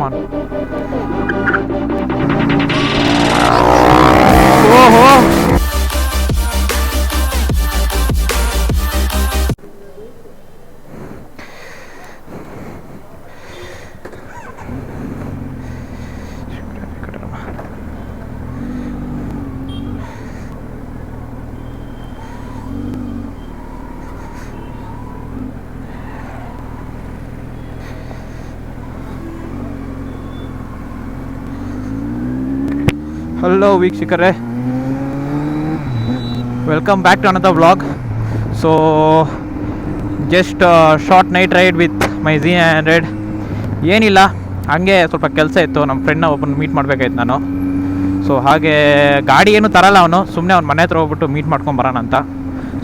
ಕಮಾನ್. ಓಹೋ, ಹಲೋ ವೀಕ್ಷಕರೇ, welcome back to another vlog. So just short night ride with my Z900. ಏನಿಲ್ಲ, ಹಾಗೆ ಸ್ವಲ್ಪ ಕೆಲಸ ಇತ್ತು. ನಮ್ಮ ಫ್ರೆಂಡ್ನ ಒಬ್ಬನ ಮೀಟ್ ಮಾಡಬೇಕಾಯ್ತು ನಾನು. ಸೊ ಹಾಗೆ ಗಾಡಿ ಏನು ತರಲ್ಲ ಅವನು, ಸುಮ್ಮನೆ ಅವ್ನ ಮನೆ ಹತ್ರ ಹೋಗ್ಬಿಟ್ಟು ಮೀಟ್ ಮಾಡ್ಕೊಂಡು ಬರೋಣ ಅಂತ.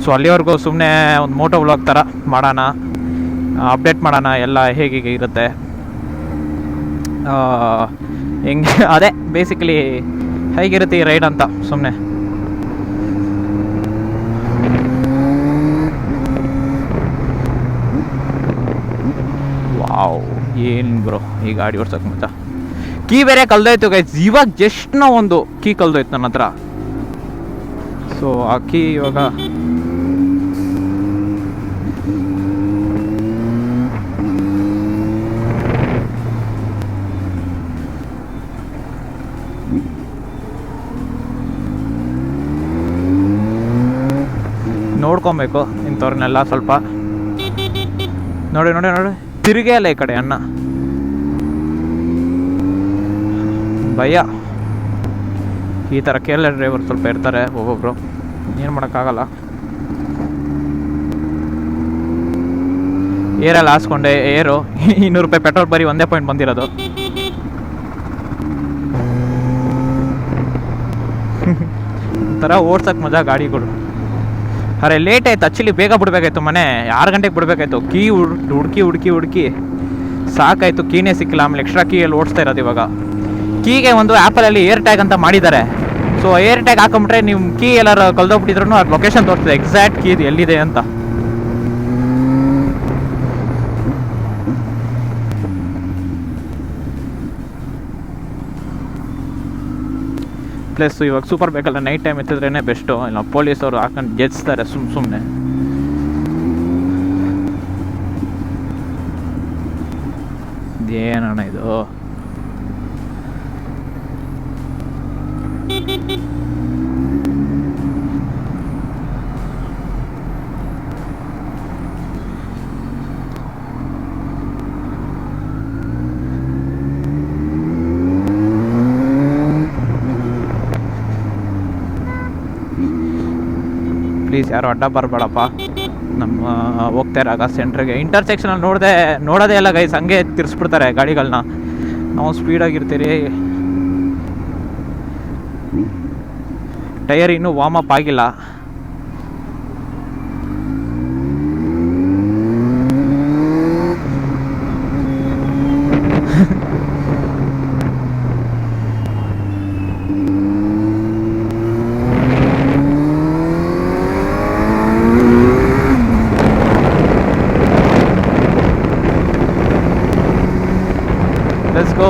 ಸೊ ಅಲ್ಲಿವರೆಗೂ ಸುಮ್ಮನೆ ಒಂದು ಮೋಟೋ ವ್ಲಾಗ್ ಥರ ಮಾಡೋಣ, ಅಪ್ಡೇಟ್ ಮಾಡೋಣ ಎಲ್ಲ ಹೇಗೆ ಇರುತ್ತೆ ಹೆಂಗೆ, ಅದೇ ಬೇಸಿಕಲಿ ಹೇಗಿರುತ್ತೆ ಈ ರೈಡ್ ಅಂತ ಸುಮ್ಮನೆ. ವಾವ್, ಏನು ಬ್ರೋ ಈ ಗಾಡಿ ಓಡ್ಸೋಕೆ ಮಚ್ಚ. ಕೀ ಬೇರೆ ಕಲ್ದೋಯ್ತು ಗೈಸ್, ಇವಾಗ ಜಸ್ಟ್ ಒಂದು ಕೀ ಕಲ್ದೋಯ್ತು ನನ್ನ ಹತ್ರ. ಸೊ ಆ ಕೀ ಇವಾಗ ನೋಡ್ಕೊಬೇಕು ಇಂಥವ್ರನ್ನೆಲ್ಲ. ಸ್ವಲ್ಪ ನೋಡಿ ನೋಡಿ ನೋಡಿ, ತಿರುಗೇ ಅಲ್ಲ ಈ ಕಡೆ ಅಣ್ಣ, ಭಯ. ಈ ಥರ ಕೇರ್ಲೆಸ್ ಡ್ರೈವರ್ ಸ್ವಲ್ಪ ಇರ್ತಾರೆ ಒಬ್ಬೊಬ್ರು, ಏನು ಮಾಡೋಕ್ಕಾಗಲ್ಲ. ಏರಲ್ಲಿ ಹಾಸ್ಕೊಂಡೆ, ಏರು 200 ರೂಪಾಯಿ ಪೆಟ್ರೋಲ್ ಬರೀ ಒಂದೇ ಪಾಯಿಂಟ್ ಬಂದಿರೋದು. ಒಂಥರ ಓಡ್ಸಕ್ಕೆ ಮಜಾ ಗಾಡಿಗಳು. ಅರೆ ಲೇಟ್ ಆಯ್ತು ಆ್ಯಕ್ಚುಲಿ, ಬೇಗ ಬಿಡ್ಬೇಕಾಯ್ತು ಮನೆ, 6 ಗಂಟೆಗೆ ಬಿಡಬೇಕಾಯ್ತು. ಕೀ ಹುಡುಕಿ ಸಾಕಾಯ್ತು, ಕೀನೇ ಸಿಕ್ಕಿಲ್ಲ. ಆಮೇಲೆ ಎಕ್ಸ್ಟ್ರಾ ಕೀಯಲ್ಲಿ ಓಡಿಸ್ತಾ ಇರೋದು ಇವಾಗ. ಕೀಗೆ ಒಂದು ಆ್ಯಪಲಲ್ಲಿ ಏರ್ ಟ್ಯಾಗ್ ಅಂತ ಮಾಡಿದ್ದಾರೆ. ಸೊ ಏರ್ ಟ್ಯಾಗ್ ಹಾಕೊಂಬಿಟ್ರೆ ನಿಮ್ಮ ಕೀ ಎಲ್ಲಾರು ಕಳ್ದೋಗ್ಬಿಟ್ಟಿದ್ರು ಅದು ಲೊಕೇಶನ್ ತೋರಿಸ್ತದೆ, ಎಕ್ಸಾಕ್ಟ್ ಕೀ ಇದು ಎಲ್ಲಿದೆ ಅಂತ. ಪ್ಲಸ್ ಇವಾಗ ಸೂಪರ್ ಬೇಕಲ್ಲ, ನೈಟ್ ಟೈಮ್ ಎತ್ತಿದ್ರೇ ಬೆಸ್ಟು. ಇಲ್ಲ ಪೊಲೀಸವರು ಹಾಕೊಂಡು ಗೆದ್ಸ್ತಾರೆ ಸುಮ್ಮನೆ. ಏನಣ್ಣ ಇದು? ಪ್ಲೀಸ್ ಯಾರು ಅಡ್ಡ ಬರಬೇಡಪ್ಪ. ನಮ್ಮ ಹೋಗ್ತಾ ಇರಾಗ ಸೆಂಟ್ರಿಗೆ ಇಂಟರ್ಸೆಕ್ಷನಲ್ಲಿ ನೋಡೋದೇ ಇಲ್ಲ ಗೈಸ್, ಹಂಗೆ ತಿರ್ಸ್ಬಿಡ್ತಾರೆ ಗಾಡಿಗಳನ್ನ. ನಾವು ಸ್ಪೀಡಾಗಿರ್ತೀರಿ. ಟೈರ್ ಇನ್ನೂ ವಾರ್ಮ್ ಅಪ್ ಆಗಿಲ್ಲ. Let's go.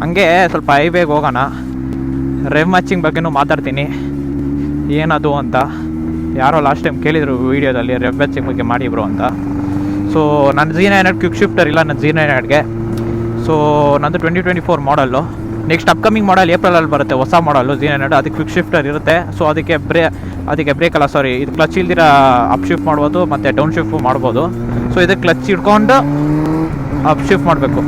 ಹಂಗೆ ಸ್ವಲ್ಪ ಹೈವೇಗೆ ಹೋಗೋಣ. ರೆವ್ ಮ್ಯಾಚಿಂಗ್ ಬಗ್ಗೆನೂ ಮಾತಾಡ್ತೀನಿ, ಏನದು ಅಂತ. ಯಾರೋ ಲಾಸ್ಟ್ ಟೈಮ್ ಕೇಳಿದರು ವೀಡಿಯೋದಲ್ಲಿ ರೆವ್ ಮ್ಯಾಚಿಂಗ್ ಬಗ್ಗೆ ಮಾಡಿಬ್ರು ಅಂತ. ಸೊ ನನ್ನ Z900 ಕ್ವಿಕ್ ಶಿಫ್ಟರ್ ಇಲ್ಲ ನನ್ನ Z900ಗೆ. ಸೊ ನಂದು 2024 ಮಾಡಲ್ಲು. ನೆಕ್ಸ್ಟ್ ಅಪ್ಕಮಿಂಗ್ ಮಾಡಲ್ ಏಪ್ರಿಲಲ್ಲಿ ಬರುತ್ತೆ, ಹೊಸ ಮಾಡಲ್ಲು Z900. ಅದಕ್ಕೆ ಕ್ವಿಕ್ ಶಿಫ್ಟರ್ ಇರುತ್ತೆ. ಸೊ ಅದಕ್ಕೆ ಬ್ರೇಕ್ ಅಲ್ಲ, ಸಾರಿ, ಇದು ಕ್ಲಚ್ ಇಲ್ದಿರ ಅಪ್ ಶಿಫ್ಟ್ ಮಾಡ್ಬೋದು ಮತ್ತು ಡೌನ್ ಶಿಫ್ಟ್ ಮಾಡ್ಬೋದು. ಸೊ ಇದಕ್ಕೆ ಕ್ಲಚ್ ಹಿಡ್ಕೊಂಡು ಅಪ್ ಶಿಫ್ಟ್ ಮಾಡಬೇಕು.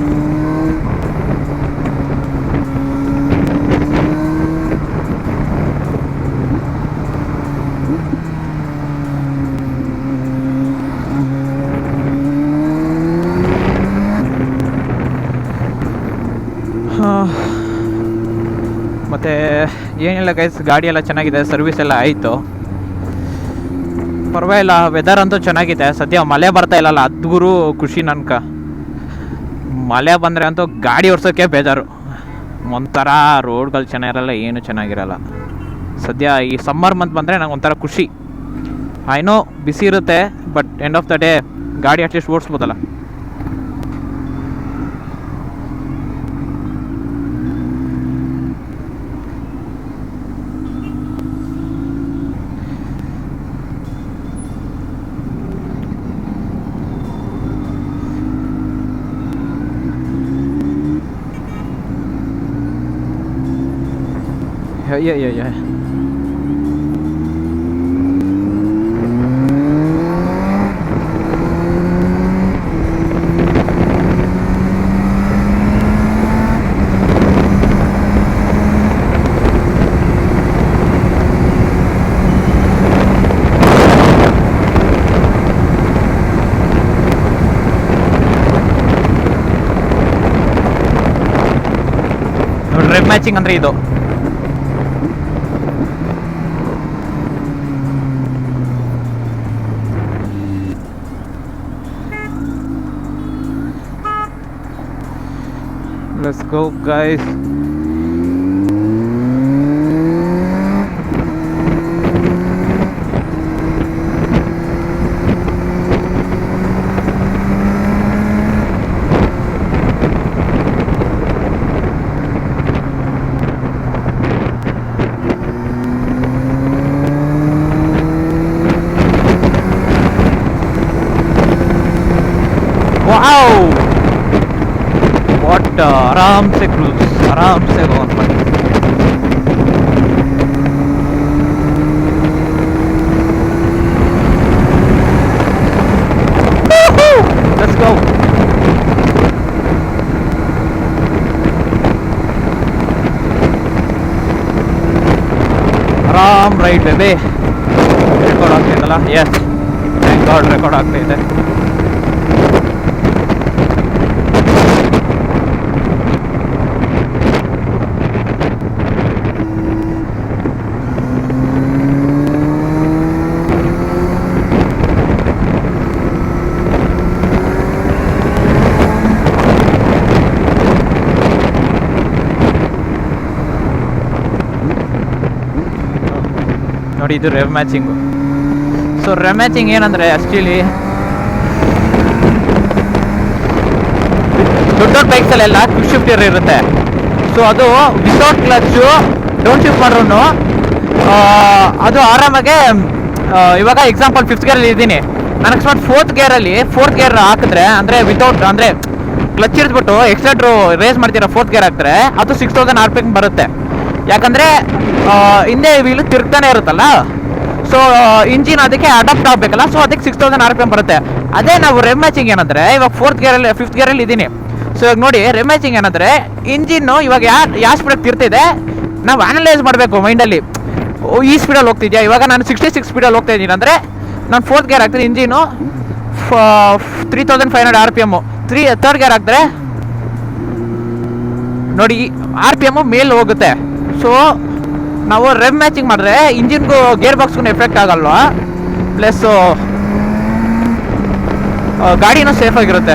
ಮತ್ತು ಏನಿಲ್ಲ ಗೈಸ್, ಗಾಡಿ ಎಲ್ಲ ಚೆನ್ನಾಗಿದೆ, ಸರ್ವಿಸ್ ಎಲ್ಲ ಆಯಿತು, ಪರವಾಗಿಲ್ಲ. ವೆದರ್ ಅಂತೂ ಚೆನ್ನಾಗಿದೆ. ಸದ್ಯ ಮಳೆ ಬರ್ತಾ ಇಲ್ಲಲ್ಲ, ಅದ್ಗುರು ಖುಷಿ. ನನ್ಕ ಮಳೆ ಬಂದರೆ ಅಂತೂ ಗಾಡಿ ಓಡಿಸೋಕ್ಕೆ ಬೇಜಾರು. ಒಂಥರ ರೋಡ್ಗಳು ಚೆನ್ನಾಗಿರಲ್ಲ, ಏನು ಚೆನ್ನಾಗಿರಲ್ಲ. ಸದ್ಯ ಈ ಸಮ್ಮರ್ ಮಂತ್ ಬಂದರೆ ನಂಗೆ ಒಂಥರ ಖುಷಿ. ಐನೋ ಬಿಸಿ ಇರುತ್ತೆ, but end of the day ಗಾಡಿ ಅಟ್ಲೀಸ್ಟ್ ಓಡಿಸ್ಬೋದಲ್ಲ. Yeah. ರೆಡ್ ಮ್ಯಾಚಿಂಗ್ ಅಂದರೆ ಇದು. Let's go, guys. Wow! आराम से क्रूज, आराम से go on. Let's go. आराम राइट बेबी. ರೆಕಾರ್ಡ್ ಆಗ್ತಿದೆಯಲ್ಲ? ಎಸ್, ಥ್ಯಾಂಕ್ ಗಾಡ್ ರೆಕಾರ್ಡ್ ಆಗ್ತಿದೆ. ನೋಡಿ, ಇದು rev matching. So rev matching ಏನಂದರೆ ಆ್ಯಕ್ಚುಲಿ ದೊಡ್ಡ ದೊಡ್ಡ ಬೈಕ್ಸಲ್ಲೆಲ್ಲ ಕ್ವಿಕ್ ಶಿಫ್ಟರ್ ಇರುತ್ತೆ. ಸೊ ಅದು ವಿತೌಟ್ ಕ್ಲಚ್ಚು ಡೌನ್ ಶಿಫ್ಟ್ ಮಾಡ್ರೂ ಅದು ಆರಾಮಾಗೆ, ಇವಾಗ ಎಕ್ಸಾಂಪಲ್ 5th ಗೇರಲ್ಲಿ ಇದ್ದೀನಿ, ನಾನು ಅಕಸ್ಮಾತ್ 4th ಗೇರ್ ಹಾಕಿದ್ರೆ, ಅಂದರೆ ವಿತೌಟ್, ಅಂದರೆ ಕ್ಲಚ್ ಇರಿದ್ಬಿಟ್ಟು ಎಕ್ಸೆಟ್ರು ರೇಸ್ ಮಾಡ್ತೀರಾ 4th ಗೇರ್ ಹಾಕಿದ್ರೆ ಅದು 6000 RPM ಬರುತ್ತೆ. ಯಾಕಂದರೆ ಹಿಂದೆ ವೀಲು ತಿರುಗ್ತಾನೆ ಇರುತ್ತಲ್ಲ, ಸೊ ಇಂಜಿನ್ ಅದಕ್ಕೆ ಅಡಾಪ್ಟ್ ಆಗಬೇಕಲ್ಲ, ಸೊ ಅದಕ್ಕೆ 6000 RPM ಬರುತ್ತೆ. ಅದೇ ನಾವು ರೆವ್ ಮ್ಯಾಚಿಂಗ್ ಏನಂದರೆ, ಇವಾಗ 5th ಗೇರಲ್ಲಿ ಇದ್ದೀನಿ. ಸೊ ಇವಾಗ ನೋಡಿ, ರೆವ್ ಮ್ಯಾಚಿಂಗ್ ಏನಂದರೆ ಇಂಜಿನ್ನು ಇವಾಗ ಯಾವ ಸ್ಪೀಡಲ್ಲಿ ತಿರ್ತಿದೆ ನಾವು ಅನಲೈಸ್ ಮಾಡಬೇಕು ಮೈಂಡಲ್ಲಿ. ಈ ಸ್ಪೀಡಲ್ಲಿ ಹೋಗ್ತಿದ್ಯಾ, ಇವಾಗ ನಾನು 66 ಸ್ಪೀಡಲ್ಲಿ ಹೋಗ್ತಾ ಇದ್ದೀನಿ ಅಂದರೆ ನಾನು 4th ಗೇರ್ ಹಾಕ್ತೀನಿ, ಇಂಜಿನು 3500 RPM. 3rd ಗೇರ್ ಹಾಕಿದ್ರೆ ನೋಡಿ RPM ಮೇಲೆ ಹೋಗುತ್ತೆ. ಸೊ ನಾವು ರೆವ್ ಮ್ಯಾಚಿಂಗ್ ಮಾಡಿದ್ರೆ ಇಂಜಿನ್ಗೂ ಗೇರ್ ಬಾಕ್ಸ್ಗೂ ಎಫೆಕ್ಟ್ ಆಗಲ್ವ, ಪ್ಲಸ್ಸು ಗಾಡಿನೂ ಸೇಫಾಗಿರುತ್ತೆ,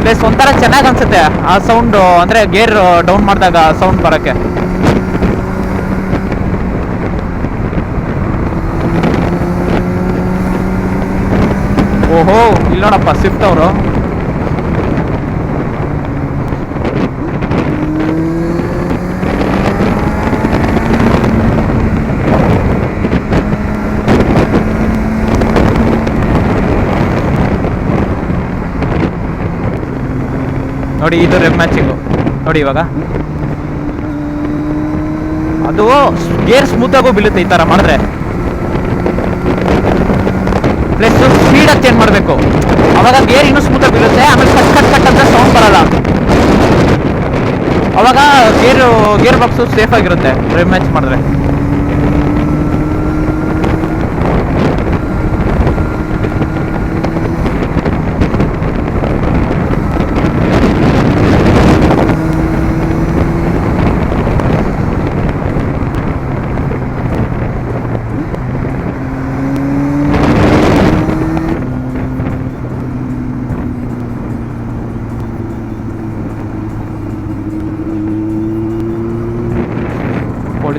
ಪ್ಲಸ್ ಒಂಥರ ಚೆನ್ನಾಗಿ ಅನಿಸುತ್ತೆ ಆ ಸೌಂಡು, ಅಂದರೆ ಗೇರ್ ಡೌನ್ ಮಾಡಿದಾಗ ಸೌಂಡ್ ಬರೋಕ್ಕೆ. ಓಹೋ, ಇಲ್ಲಿ ನೋಡಪ್ಪ ಸ್ವಿಫ್ಟ್ ಅವರು. ನೋಡಿ, ಇದು ರೆವ್ ಮ್ಯಾಚಿಂಗು. ನೋಡಿ ಇವಾಗ ಅದು ಗೇರ್ ಸ್ಮೂತಾಗೂ ಬೀಳುತ್ತೆ ಈ ಥರ ಮಾಡಿದ್ರೆ. ಪ್ಲಸ್ ಸ್ಪೀಡಾಗಿ ಚೇಂಜ್ ಮಾಡಬೇಕು, ಅವಾಗ ಗೇರ್ ಇನ್ನೂ ಸ್ಮೂತಾಗಿ ಬೀಳುತ್ತೆ. ಆಮೇಲೆ ಕಟ್ ಅಂತ ಸೌಂಡ್ ಬರಲ್ಲ, ಅವಾಗ ಗೇರ್ ಬಾಕ್ಸು ಸೇಫ್ ಆಗಿರುತ್ತೆ ರೆವ್ ಮ್ಯಾಚ್ ಮಾಡಿದ್ರೆ.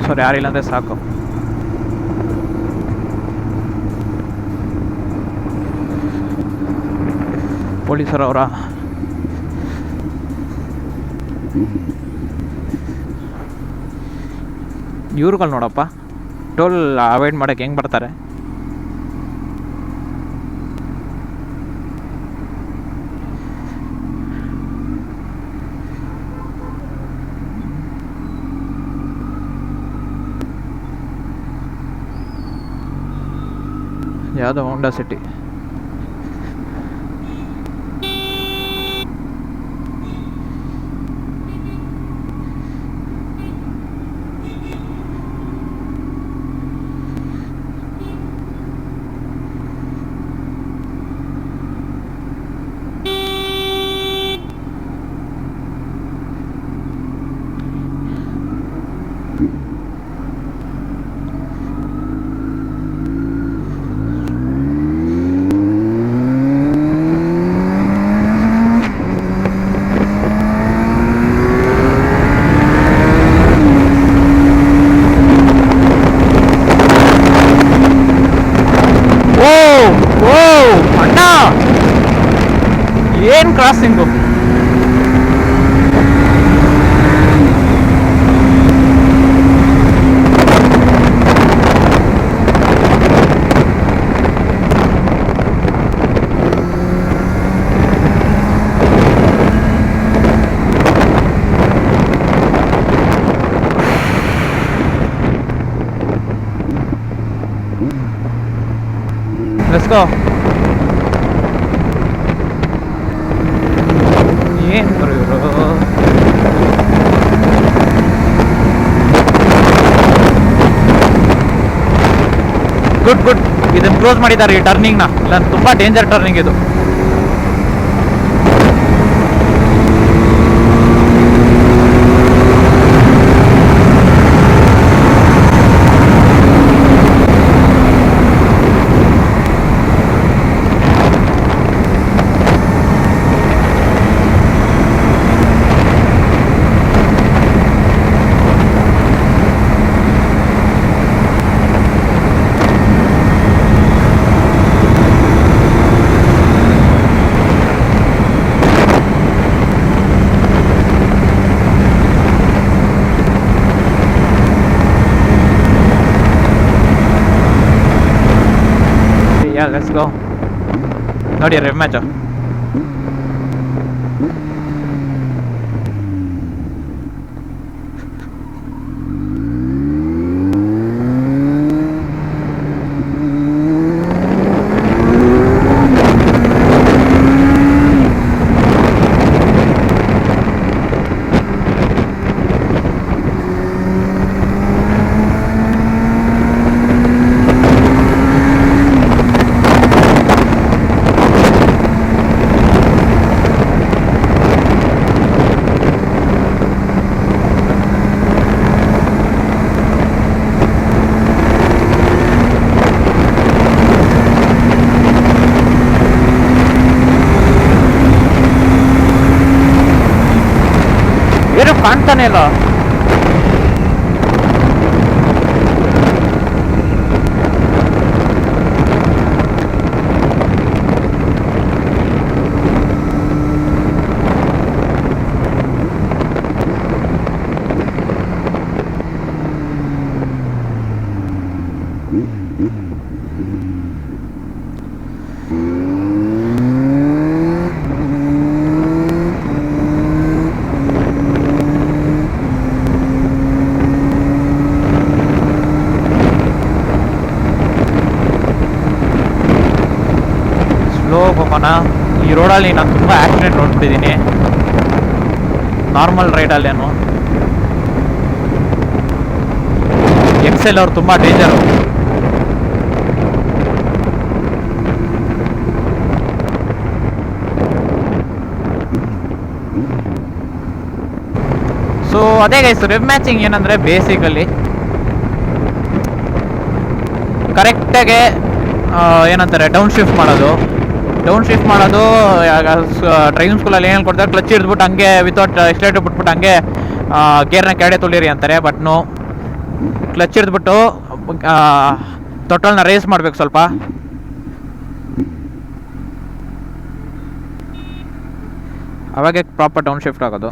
ಪೊಲೀಸವ್ರು ಯಾರಿಲ್ಲ ಅಂದರೆ ಸಾಕು. ಪೊಲೀಸರವರ ಇವ್ರುಗಳು ನೋಡಪ್ಪ ಟೋಲ್ ಅವಾಯ್ಡ್ ಮಾಡೋಕ್ಕೆ ಹೆಂಗೆ ಬರ್ತಾರೆ. ಯಾವುದೋ ಹೋಂಡಾ ಸಿಟಿ. ಏನು ಕ್ರಾಸಿಂಗು! Let's go. ಏನು ಗುರು ಇವರು? Good good. ಇದನ್ನು ಕ್ಲೋಸ್ ಮಾಡಿದ್ದಾರೆ ಈ ಟರ್ನಿಂಗ್ನ. ಇಲ್ಲ ತುಂಬ ಡೇಂಜರ್ ಟರ್ನಿಂಗ್ ಇದು. Let's go. ನೋಡಿ ರೆವ್ ಮ್ಯಾಚ್. ಏನು ಕಾಣ್ತಾನೆ ಇಲ್ಲ. ಹೋಗೋಣ. ಈ ರೋಡಲ್ಲಿ ನಾನು ತುಂಬ ಆಕ್ಸಿಡೆಂಟ್ ನೋಡ್ಬಿಟ್ಟಿದ್ದೀನಿ ನಾರ್ಮಲ್ ರೈಡಲ್ಲೇನು. ಎಕ್ಸೆಲ್ ಅವ್ರು ತುಂಬ ಡೇಂಜರು. ಸೊ ಅದೇ ಗೈಸ್, ರೆವ್ ಮ್ಯಾಚಿಂಗ್ ಏನಂದರೆ ಬೇಸಿಕಲಿ ಕರೆಕ್ಟಾಗೆ ಏನಂತಾರೆ ಡೌನ್ ಶಿಫ್ಟ್ ಮಾಡೋದು. ಡ್ರೈವಿಂಗ್ ಸ್ಕೂಲಲ್ಲಿ ಏನು ಹೇಳ್ಕೊಡ್ತಾರೆ, ಕ್ಲಚ್ ಹಿಡಿದ್ಬಿಟ್ಟು ಹಂಗೆ ವಿತೌಟ್ ಎಕ್ಸ್ಲೇಟರ್ ಬಿಟ್ಬಿಟ್ಟು ಹಂಗೆ ಗೇರ್ನ ಕೆಳಗಡೆ ತುಳಿರಿ ಅಂತಾರೆ. ಬಟ್ ನೋ, ಕ್ಲಚ್ ಹಿಡಿದ್ಬಿಟ್ಟು ತೊಟ್ಟಲ್ನ ರೇಸ್ ಮಾಡ್ಬೇಕು ಸ್ವಲ್ಪ. ಅವಾಗೆ ಪ್ರಾಪರ್ ಡೌನ್ ಶಿಫ್ಟ್ ಆಗೋದು.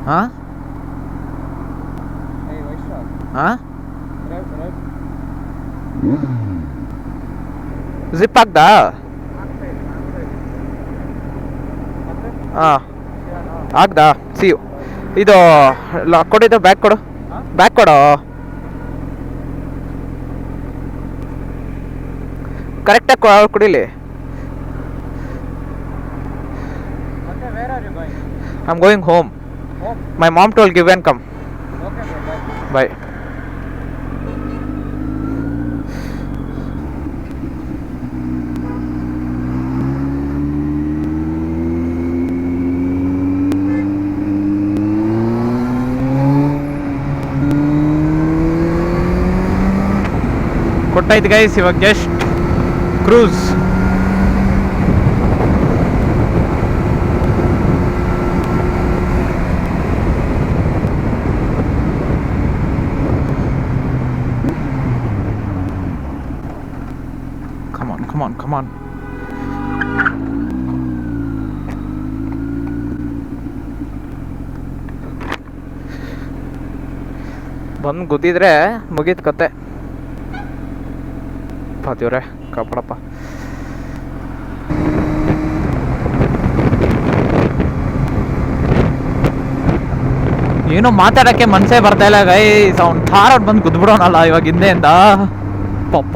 ಹಾಂ ಹಾಂ ಜಿಪ್ ಆಗ್ದಾ? ಹಾಂ ಆಗ್ದಾ? ಸಿ ಇದು ಕೊಡಿದ್ದು ಬ್ಯಾಗ್ ಕೊಡು, ಬ್ಯಾಗ್ ಕೊಡು. ಕರೆಕ್ಟಾಗಿ ಕುಡಿಲಿ. I'm going home. My mom told give and come. Okay, bye. ಕೊಟ್ಟಾಯ್ತು ಗೈಸ್, ಇವಾಗ ಜಸ್ಟ್ ಕ್ರೂಸ್. Come on. ಬಂದು ಗುದ್ದಿದ್ರೆ ಮುಗೀತು ಕತೆ. ದೇವ್ರೆ ಕಾಪಾಡಪ್ಪ. ಏನೋ ಮಾತಾಡಕ್ಕೆ ಮನ್ಸೇ ಬರ್ತಾ ಇಲ್ಲ ಗೈಸ್. ಅವ್ನು ಥಾರೋಡ್ ಬಂದು ಗುದ್ಬಿಡೋನಲ್ಲ ಇವಾಗ ಹಿಂದೆಯಿಂದ. ಪಪ್ಪ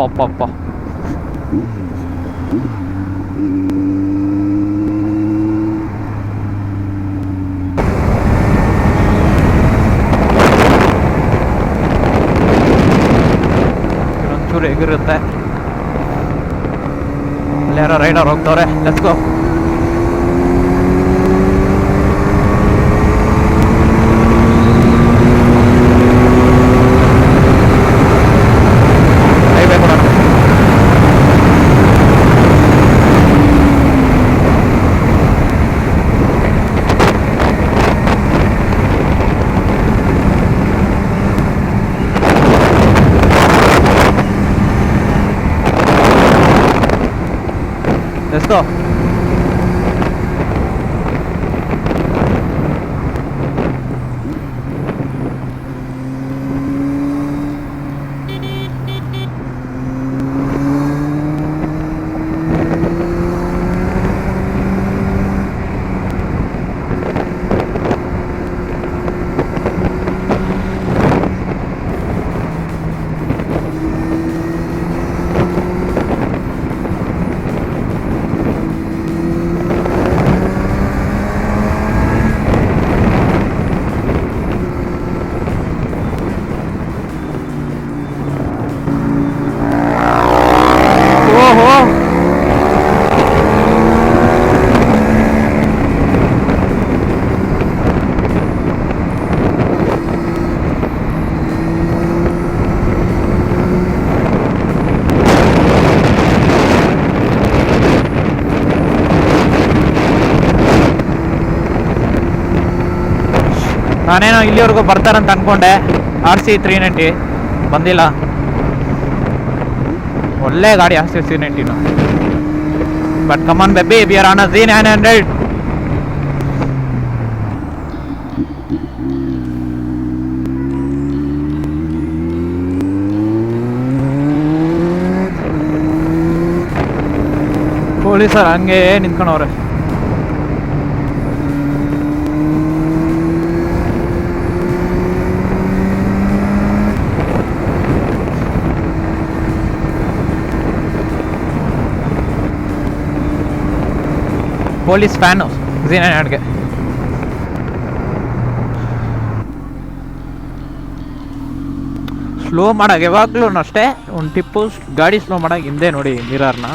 ಒಂಚೂರು ಎಗಿರುತ್ತೆ. ಯಾರೋ ರೈಡರ್ ಹೋಗ್ತವ್ರೆ. Let's go. Let's go. ನಾನೇನೋ ಇಲ್ಲಿವರೆಗೂ ಬರ್ತಾರಂತ ಅನ್ಕೊಂಡೆ. RC 390 ಬಂದಿಲ್ಲ. ಒಳ್ಳೆ ಗಾಡಿ RC 390. But come on baby, we are on a Z900. ಪೊಲೀಸರು ಹಂಗೆ ನಿಂತ್ಕೊಂಡವ್ರೆ. ಪೊಲೀಸ್ ಫ್ಯಾನು Z900ಗೆ. ಸ್ಲೋ ಮಾಡಾಗ ಯಾವಾಗಲೂ ಅಷ್ಟೇ ಒಂದು ಟಿಪ್ಪು, ಗಾಡಿ ಸ್ಲೋ ಮಾಡಾಗ ಹಿಂದೆ ನೋಡಿ ಮಿರರ್ನ.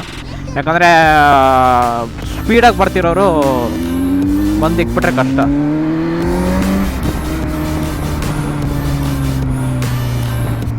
ಯಾಕಂದರೆ ಸ್ಪೀಡಾಗಿ ಬರ್ತಿರೋರು ಬಂದು ಇಕ್ಬಿಟ್ರೆ ಕಷ್ಟ.